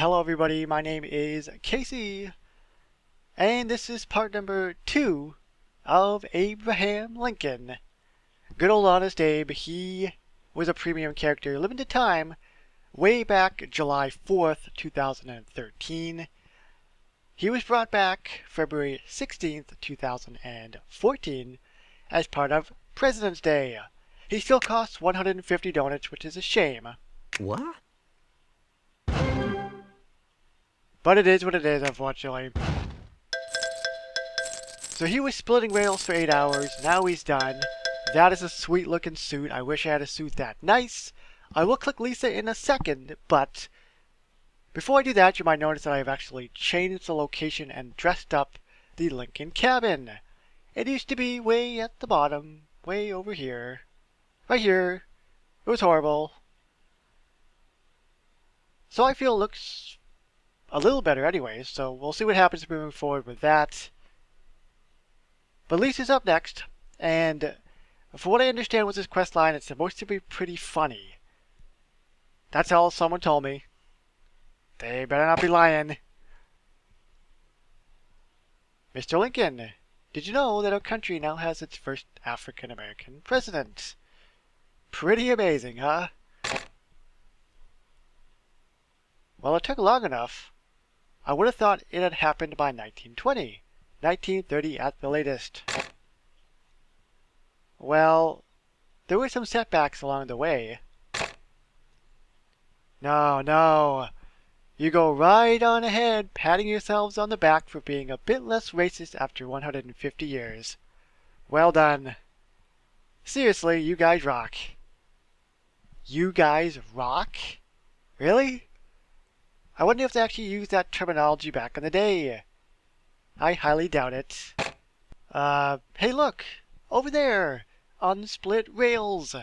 Hello everybody, my name is Casey, and this is part number 2 of Abraham Lincoln. Good old Honest Abe, he was a premium character, limited time, way back July 4th, 2013. He was brought back February 16th, 2014 as part of President's Day. He still costs 150 donuts, which is a shame. What? But it is what it is, unfortunately. So he was splitting rails for 8 hours, now he's done. That is a sweet looking suit. I wish I had a suit that nice. I will click Lisa in a second, but before I do that, you might notice that I've actually changed the location and dressed up the Lincoln cabin. It used to be way at the bottom, way over here. Right here. It was horrible. So I feel it looks a little better anyways, so we'll see what happens moving forward with that. But Lisa's up next, and for what I understand with this questline, it's supposed to be pretty funny. That's all someone told me. They better not be lying. Mr. Lincoln, did you know that our country now has its first African-American president? Pretty amazing, huh? Well, it took long enough. I would have thought it had happened by 1920, 1930 at the latest. Well, there were some setbacks along the way. No. You go right on ahead, patting yourselves on the back for being a bit less racist after 150 years. Well done. Seriously, you guys rock. You guys rock? Really? I wonder if they actually used that terminology back in the day. I highly doubt it. Hey look! Over there! Unsplit rails!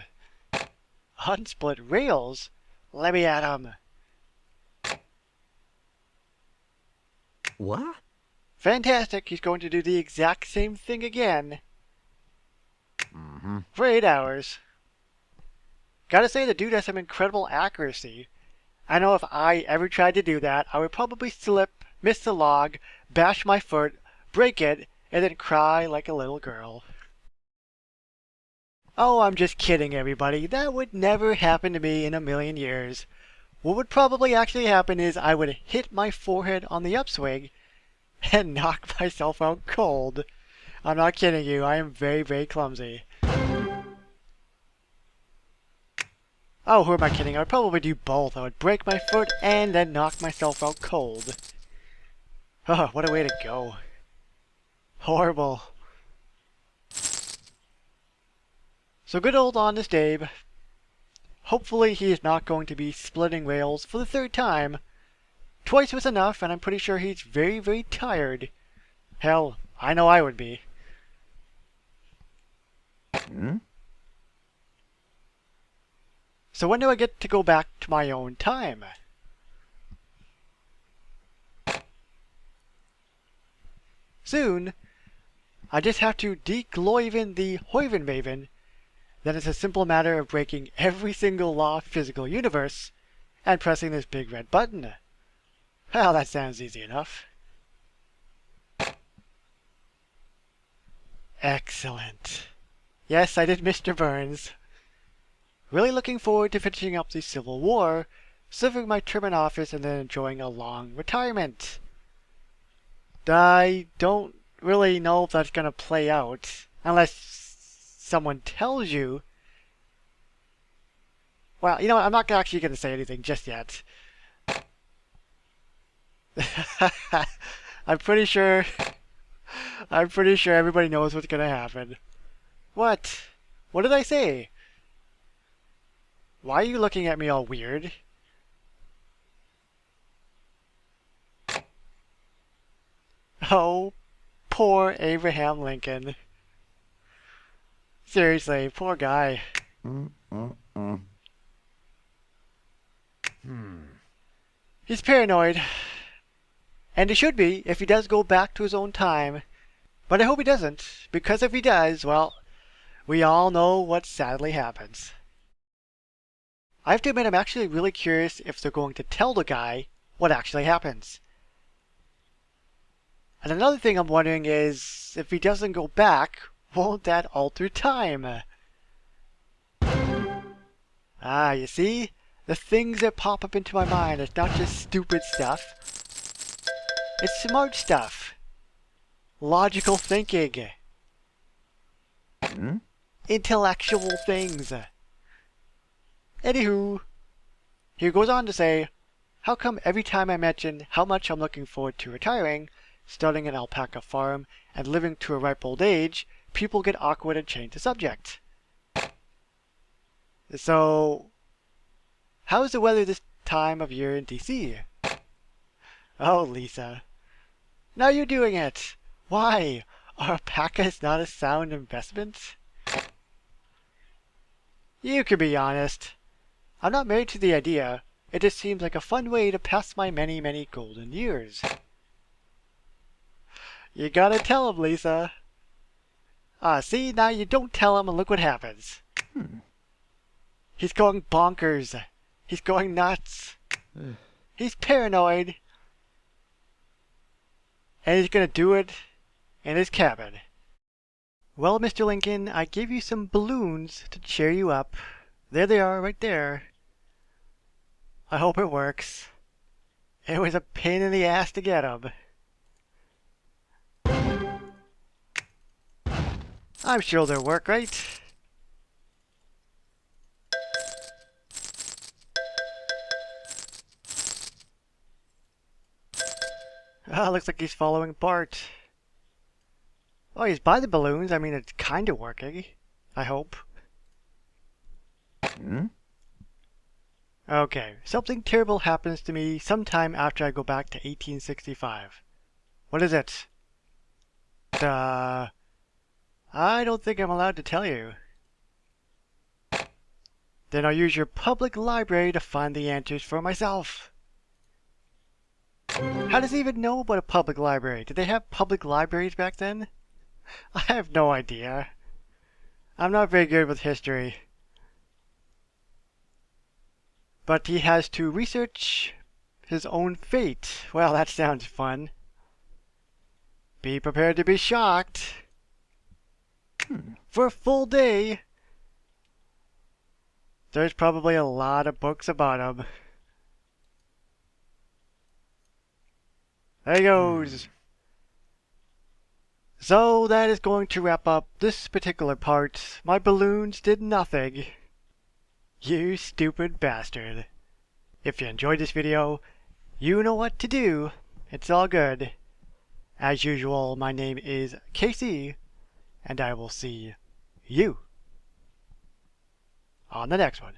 Unsplit rails? Let me at 'em! What? Fantastic! He's going to do the exact same thing again. For 8 hours. Gotta say, the dude has some incredible accuracy. I know if I ever tried to do that, I would probably slip, miss the log, bash my foot, break it, and then cry like a little girl. Oh, I'm just kidding, everybody. That would never happen to me in a million years. What would probably actually happen is I would hit my forehead on the upswing and knock myself out cold. I'm not kidding you. I am very, very clumsy. Oh, who am I kidding? I would probably do both. I would break my foot and then knock myself out cold. Oh, what a way to go. Horrible. So good old Honest Abe. Hopefully he is not going to be splitting rails for the 3rd time. Twice was enough, and I'm pretty sure he's very, very tired. Hell, I know I would be. So when do I get to go back to my own time? Soon. I just have to degloiven the Heuvenmaven. Then it's a simple matter of breaking every single law of physical universe and pressing this big red button. Well, that sounds easy enough. Excellent. Yes, I did Mr. Burns. Really looking forward to finishing up the Civil War, serving my term in office, and then enjoying a long retirement. I don't really know if that's going to play out, unless someone tells you. Well, you know what, I'm not actually going to say anything just yet. I'm pretty sure everybody knows what's going to happen. What? What did I say? Why are you looking at me all weird? Oh, poor Abraham Lincoln. Seriously, poor guy. He's paranoid. And he should be if he does go back to his own time. But I hope he doesn't, because if he does, well, we all know what sadly happens. I have to admit, I'm actually really curious if they're going to tell the guy what actually happens. And another thing I'm wondering is, if he doesn't go back, won't that alter time? Ah, you see? The things that pop up into my mind, it's not just stupid stuff. It's smart stuff. Logical thinking. Intellectual things. Anywho, he goes on to say, how come every time I mention how much I'm looking forward to retiring, starting an alpaca farm, and living to a ripe old age, people get awkward and change the subject? So, how is the weather this time of year in DC? Oh, Lisa. Now you're doing it! Why? Are alpacas not a sound investment? You can be honest. I'm not married to the idea. It just seems like a fun way to pass my many, many golden years. You gotta tell him, Lisa. See, now you don't tell him and look what happens. He's going bonkers. He's going nuts. He's paranoid. And he's gonna do it in his cabin. Well, Mr. Lincoln, I gave you some balloons to cheer you up. There they are, right there. I hope it works. It was a pain in the ass to get them. I'm sure they'll work, right? Looks like he's following Bart. Oh, he's by the balloons. I mean, it's kind of working. I hope. Okay, something terrible happens to me sometime after I go back to 1865. What is it? I don't think I'm allowed to tell you. Then I'll use your public library to find the answers for myself. How does he even know about a public library? Did they have public libraries back then? I have no idea. I'm not very good with history. But he has to research his own fate. Well, that sounds fun. Be prepared to be shocked. For a full day. There's probably a lot of books about him. There he goes. So that is going to wrap up this particular part. My balloons did nothing. You stupid bastard. If you enjoyed this video, you know what to do. It's all good. As usual, my name is KC, and I will see you on the next one.